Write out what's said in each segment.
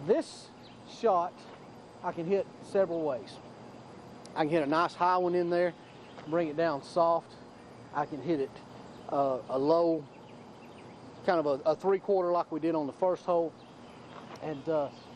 This shot I can hit several ways. I can hit a nice high one in there, bring it down soft. I can hit it a low, kind of a 3/4 like we did on the first hole, and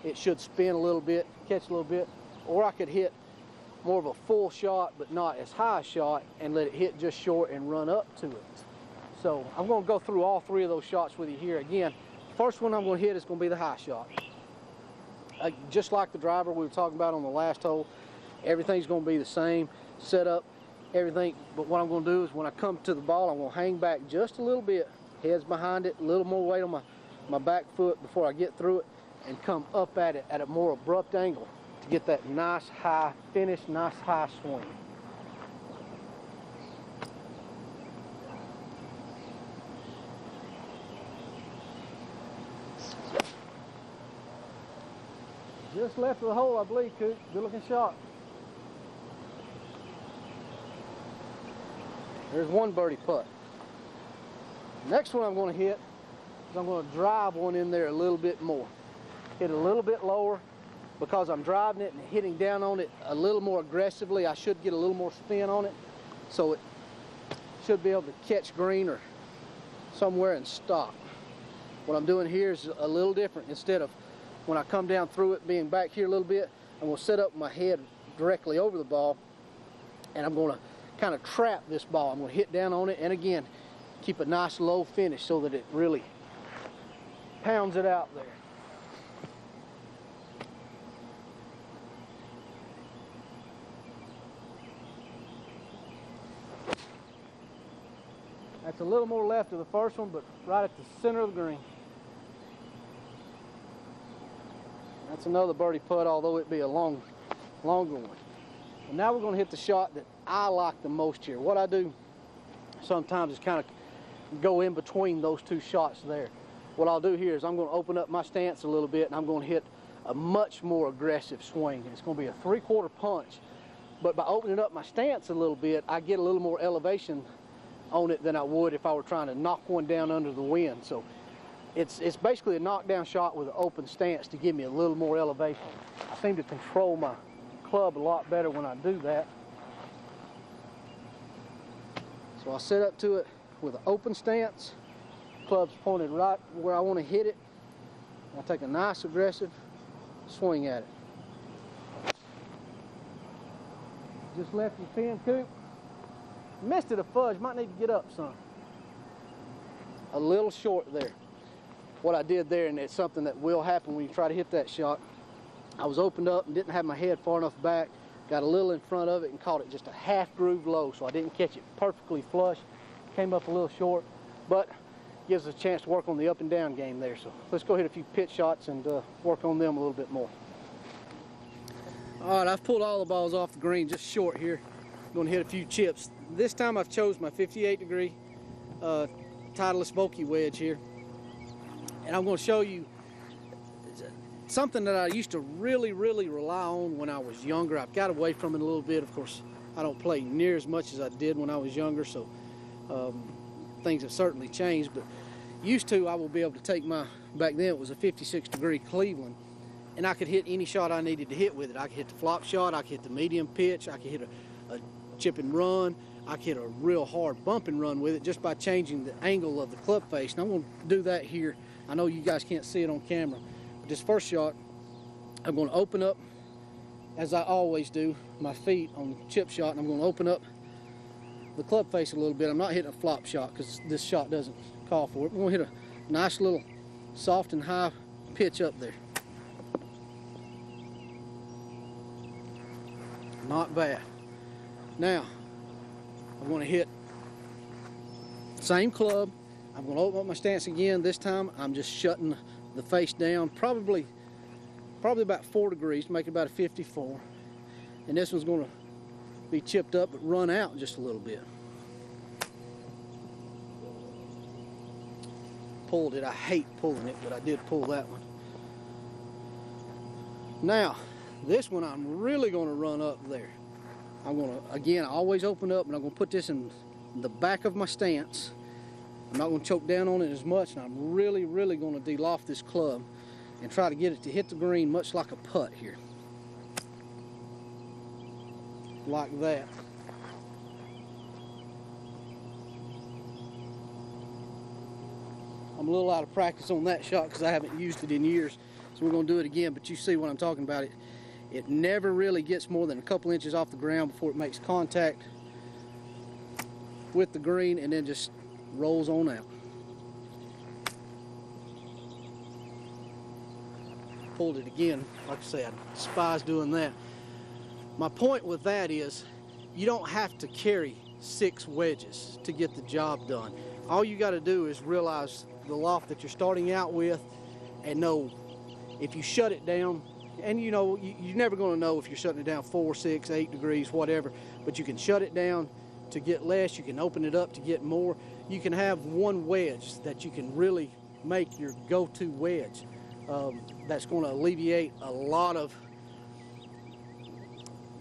it should spin a little bit, catch a little bit. Or I could hit more of a full shot, but not as high a shot, and let it hit just short and run up to it. So I'm going to go through all three of those shots with you here. Again, first one I'm going to hit is going to be the high shot. Just like the driver we were talking about on the last hole, everything's going to be the same setup, everything. But what I'm going to do is when I come to the ball, I'm going to hang back just a little bit, heads behind it, a little more weight on my back foot before I get through it, and come up at it at a more abrupt angle to get that nice high finish, nice high swing. Just left of the hole, I believe, Coop. Good looking shot. There's one birdie putt. Next one I'm going to hit is I'm going to drive one in there a little bit more. Hit a little bit lower because I'm driving it and hitting down on it a little more aggressively. I should get a little more spin on it, so it should be able to catch green or somewhere and stop. What I'm doing here is a little different. Instead of when I come down through it being back here a little bit, I'm going to set up my head directly over the ball, and I'm going to kind of trap this ball. I'm going to hit down on it, and again, keep a nice low finish so that it really pounds it out there. That's a little more left of the first one, but right at the center of the green. That's another birdie putt, although it be a longer one. And now we're going to hit the shot that I like the most here. What I do sometimes is kind of go in between those two shots there. What I'll do here is I'm going to open up my stance a little bit, and I'm going to hit a much more aggressive swing. It's going to be a 3/4 punch, but by opening up my stance a little bit, I get a little more elevation on it than I would if I were trying to knock one down under the wind. So it's basically a knockdown shot with an open stance to give me a little more elevation. I seem to control my club a lot better when I do that. So I set up to it with an open stance, club's pointed right where I want to hit it. I take a nice aggressive swing at it. Just left your pin, Coop. Missed it a fudge, might need to get up some. A little short there. What I did there, and it's something that will happen when you try to hit that shot, I was opened up and didn't have my head far enough back, got a little in front of it and caught it just a half groove low, so I didn't catch it perfectly flush. Came up a little short, but gives us a chance to work on the up and down game there. So let's go hit a few pitch shots and work on them a little bit more. All right, I've pulled all the balls off the green just short here. I'm going to hit a few chips. This time I've chose my 58-degree Titleist Vokey wedge here, and I'm going to show you something that I used to really rely on when I was younger. I've got away from it a little bit. Of course, I don't play near as much as I did when I was younger, so things have certainly changed. But used to, I will be able to take my, back then it was a 56-degree Cleveland, and I could hit any shot I needed to hit with it. I could hit the flop shot, I could hit the medium pitch, I could hit a chip and run, I could hit a real hard bump and run with it just by changing the angle of the club face. And I'm going to do that here. I know you guys can't see it on camera, but this first shot, I'm going to open up, as I always do, my feet on the chip shot, and I'm going to open up the club face a little bit. I'm not hitting a flop shot because this shot doesn't call for it. I'm going to hit a nice little soft and high pitch up there. Not bad. Now, I'm going to hit same club. I'm going to open up my stance again. This time, I'm just shutting the face down, probably about 4 degrees, to make it about a 54. And this one's going to be chipped up, but run out just a little bit. Pulled it. I hate pulling it, but I did pull that one. Now, this one I'm really going to run up there. I'm going to, again, always open up, and I'm going to put this in the back of my stance. I'm not going to choke down on it as much, and I'm really going to de-loft this club. and try to get it to hit the green much like a putt here. Like that. I'm a little out of practice on that shot because I haven't used it in years, so we're going to do it again, but you see what I'm talking about. It never really gets more than a couple inches off the ground before it makes contact with the green and then just rolls on out. Pulled it again. Like I said, I despise doing that. My point with that is you don't have to carry 6 wedges to get the job done. All you got to do is realize the loft that you're starting out with and know if you shut it down, and you know, you're never going to know if you're shutting it down 4, 6, 8 degrees, whatever, but you can shut it down to get less, you can open it up to get more. You can have one wedge that you can really make your go-to wedge. That's going to alleviate a lot of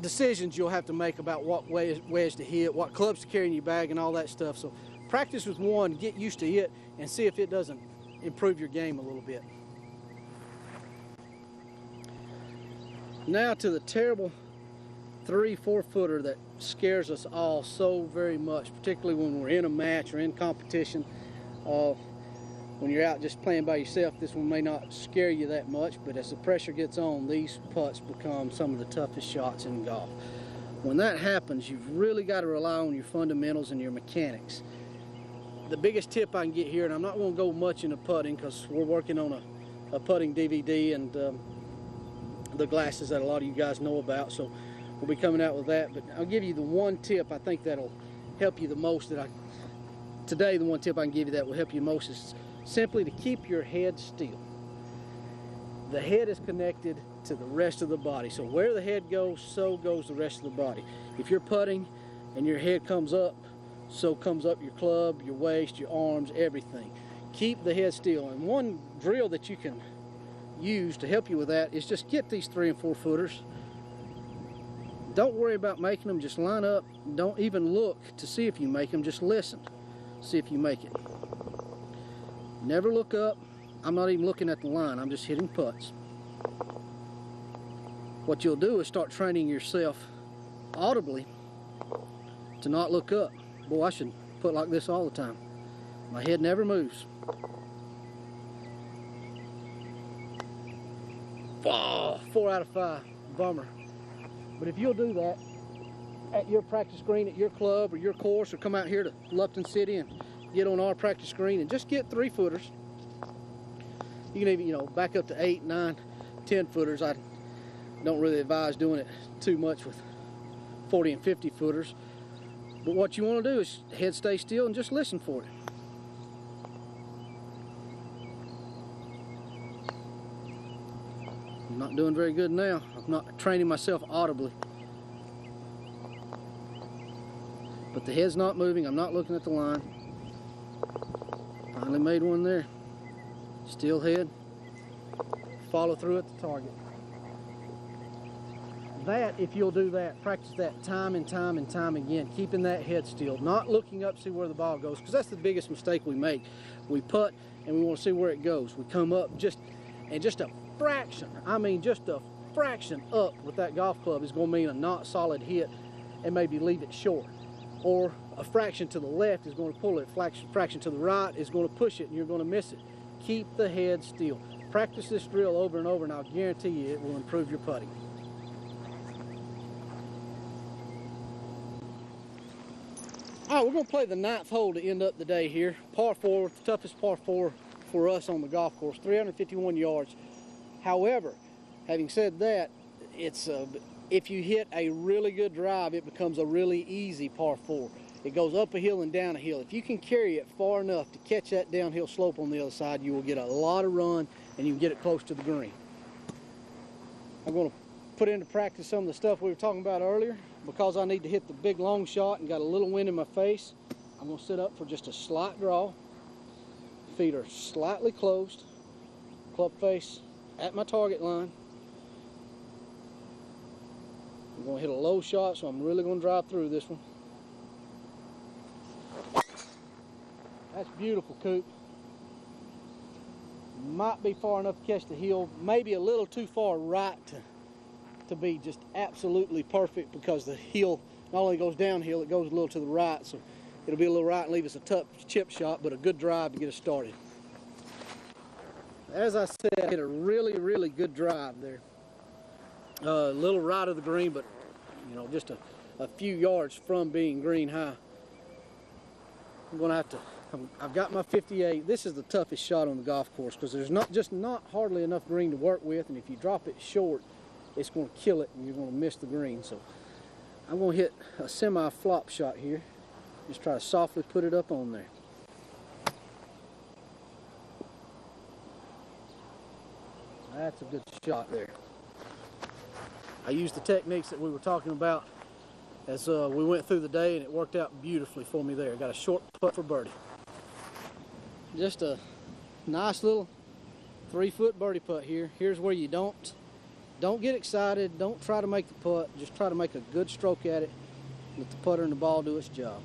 decisions you'll have to make about what wedge to hit, what clubs to carry in your bag, and all that stuff. So practice with one, get used to it, and see if it doesn't improve your game a little bit. Now to the terrible 3-4 footer that scares us all so very much, particularly when we're in a match or in competition. When you're out just playing by yourself, this one may not scare you that much, but as the pressure gets on, these putts become some of the toughest shots in golf. When that happens, you've really got to rely on your fundamentals and your mechanics. The biggest tip I can get here, and I'm not going to go much into putting because we're working on a putting DVD and the glasses that a lot of you guys know about, so we'll be coming out with that. But I'll give you the one tip I think that'll help you the most. Today, the one tip I can give you that will help you most is simply to keep your head still. The head is connected to the rest of the body, so where the head goes, so goes the rest of the body. If you're putting and your head comes up, so comes up your club, your waist, your arms, everything. Keep the head still. And one drill that you can use to help you with that is just get these 3 and 4 footers. Don't worry about making them, just line up. Don't even look to see if you make them, just listen, see if you make it. Never look up. I'm not even looking at the line, I'm just hitting putts. What you'll do is start training yourself audibly to not look up. Boy, I should put like this all the time. My head never moves. Oh, 4 out of 5, bummer. But if you'll do that at your practice green at your club or your course, or come out here to Lupton City and get on our practice green and just get 3 footers. You can even, you know, back up to 8, 9, 10 footers. I don't really advise doing it too much with 40 and 50 footers. But what you want to do is head stay still and just listen for it. I'm not doing very good now. I'm not training myself audibly. But the head's not moving. I'm not looking at the line. Finally made one there. Still head. Follow through at the target. That, if you'll do that, practice that time and time and time again, keeping that head still, not looking up to see where the ball goes, because that's the biggest mistake we make. We putt and we want to see where it goes. We come up just a fraction, I mean just a fraction up with that golf club is going to mean a not solid hit and maybe leave it short. Or a fraction to the left is going to pull it, fraction to the right is going to push it and you're going to miss it. Keep the head still. Practice this drill over and over and I'll guarantee you it will improve your putting. All right, we're going to play the 9th hole to end up the day here. Par 4, the toughest par 4 for us on the golf course, 351 yards. However, having said that, it's if you hit a really good drive, it becomes a really easy par 4. It goes up a hill and down a hill. If you can carry it far enough to catch that downhill slope on the other side, you will get a lot of run and you can get it close to the green. I'm going to put into practice some of the stuff we were talking about earlier. Because I need to hit the big long shot and got a little wind in my face, I'm going to sit up for just a slight draw. Feet are slightly closed. Club face at my target line. I'm going to hit a low shot, so I'm really going to drive through this one. That's beautiful, Coop. might be far enough to catch the hill, maybe a little too far right to be just absolutely perfect, because the hill not only goes downhill, it goes a little to the right, so it'll be a little right and leave us a tough chip shot, but a good drive to get us started. As I said, I hit a really, really good drive there. A little right of the green, but you know, just a few yards from being green high. I'm gonna have to, I've got my 58. This is the toughest shot on the golf course, because there's not hardly enough green to work with, and if you drop it short, it's going to kill it and you're going to miss the green. So I'm going to hit a semi-flop shot here. Just try to softly put it up on there. That's a good shot there. I used the techniques that we were talking about as we went through the day, and it worked out beautifully for me there. Got a short putt for birdie. Just a nice little 3-foot birdie putt here. Here's where you don't get excited. Don't try to make the putt. Just try to make a good stroke at it. Let the putter and the ball do its job.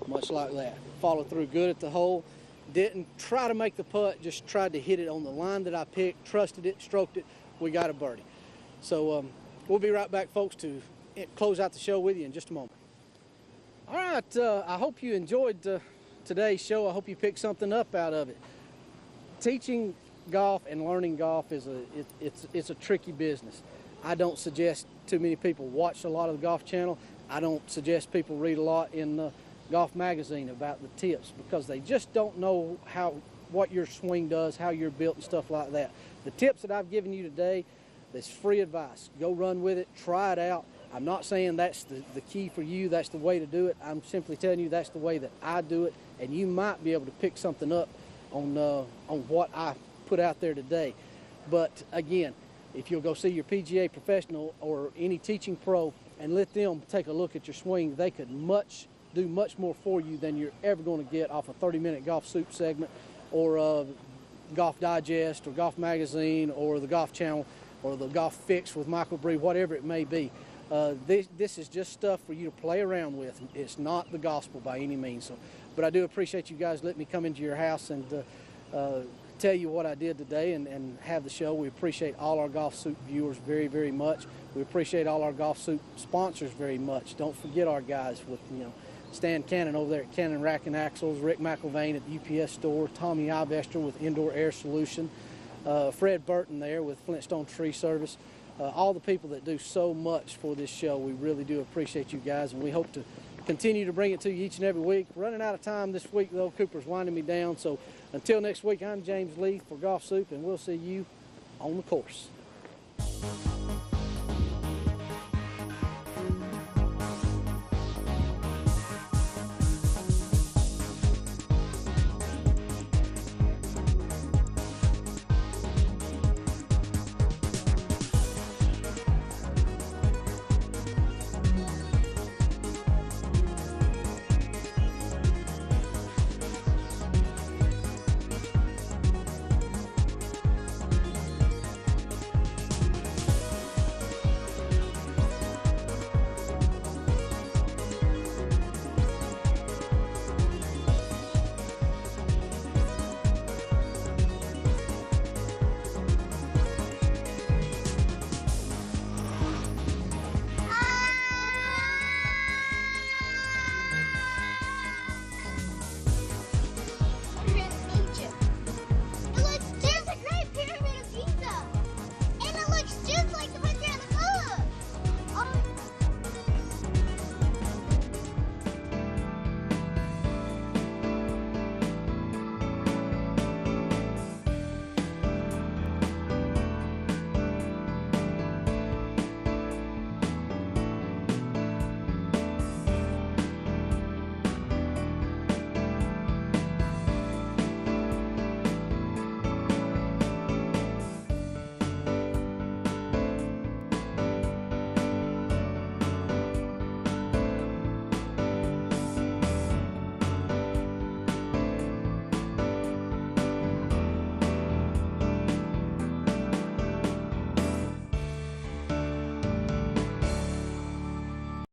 Much like that. Follow through good at the hole. Didn't try to make the putt. Just tried to hit it on the line that I picked. Trusted it. Stroked it. We got a birdie. So we'll be right back, folks, to close out the show with you in just a moment. All right. I hope you enjoyed today's show. I hope you picked something up out of it. Teaching golf and learning golf is it's a tricky business. I don't suggest too many people watch a lot of the Golf Channel. I don't suggest people read a lot in the Golf Magazine about the tips, because they just don't know what your swing does, how you're built and stuff like that. The tips that I've given you today, that's free advice. Go run with it, try it out. I'm not saying that's the key for you, that's the way to do it. I'm simply telling you that's the way that I do it, and you might be able to pick something up on what I put out there today. But again, if you'll go see your PGA professional or any teaching pro and let them take a look at your swing, they could do much more for you than you're ever going to get off a 30-minute Golfsoup segment, or Golf Digest, or Golf Magazine, or the Golf Channel, or the Golf Fix with Michael Bree, whatever it may be. This is just stuff for you to play around with. It's not the gospel by any means. So, but I do appreciate you guys letting me come into your house and tell you what I did today and have the show. We appreciate all our Golfsoup viewers very, very much. We appreciate all our Golfsoup sponsors very much. Don't forget our guys with, Stan Cannon over there at Cannon Rack and Axles, Rick McIlvain at the UPS store, Tommy Ivester with Indoor Air Solution, Fred Burton there with Flintstone Tree Service. All the people that do so much for this show, we really do appreciate you guys, and we hope to continue to bring it to you each and every week. Running out of time this week, though. Cooper's winding me down. So until next week, I'm James Lee for Golfsoup, and we'll see you on the course.